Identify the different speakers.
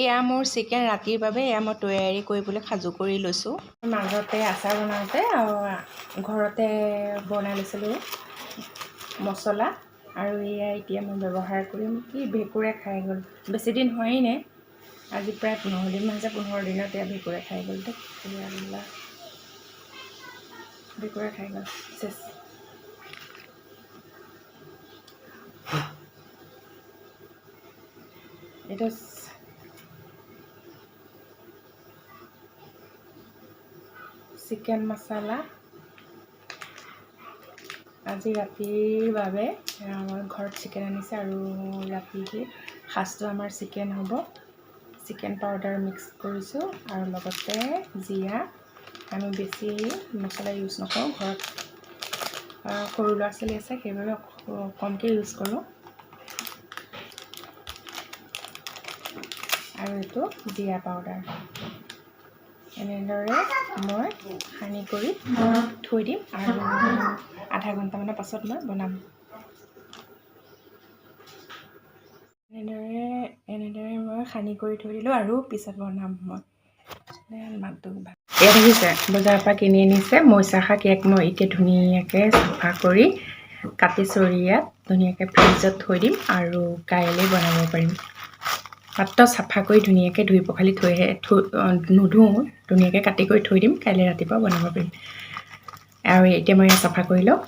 Speaker 1: এয়া মোৰ চিকেন ৰাতিৰ বাবে এয়া মই তৈয়াৰী কৰিবলৈ সাজু কৰি লৈছোঁ। মাজতে আচাৰ বনাওঁতে ঘৰতে বনাই লৈছিলোঁ মছলা, আৰু এয়া এতিয়া মই ব্যৱহাৰ কৰিম। কি ভেঁকুৰে খাই গ'ল, বেছি দিন হোৱাই নাই, আজি প্ৰায় 15 দিন হৈছে। 15 দিনত এয়া ভেঁকুৰে খাই গ'ল। ভেঁকুৰে খাই গ'ল চেচ। এইটো চিকেন মছলা আজি ৰাতিৰ বাবে আমাৰ ঘৰত চিকেন আনিছে, আৰু ৰাতিৰ সাজটো আমাৰ চিকেন হ'ব। চিকেন পাউডাৰ মিক্স কৰিছোঁ, আৰু লগতে জিৰা। আমি বেছি মছলা ইউজ নকৰোঁ, ঘৰত সৰু ল'ৰা ছোৱালী আছে সেইবাবে কমকৈ ইউজ কৰোঁ। আৰু এইটো জিৰা পাউডাৰ। এনেদৰে মই সানি কৰি থৈ দিম, আৰু আধা ঘণ্টামানৰ পাছত মই বনাম। এনেদৰে মই সানি কৰি থৈ দিলোঁ, আৰু পিছত বনাম মই। ইয়াত দেখিছে বজাৰৰ পৰা কিনি আনিছে মৰিচা শাক। ইয়াক মই এতিয়া ধুনীয়াকৈ চাফা কৰি কাটিছোঁ। ইয়াত ধুনীয়াকৈ ফ্ৰিজত থৈ দিম, আৰু কাইলৈ বনাব পাৰিম। মাত্ৰ চাফা কৰি ধুনীয়াকৈ ধুই পখালি নুধুওঁ, ধুনীয়াকৈ কাটি কৰি থৈ দিম, কাইলৈ ৰাতিপুৱা বনাব পাৰিম। আৰু এতিয়া মই চাফা কৰি লওঁ।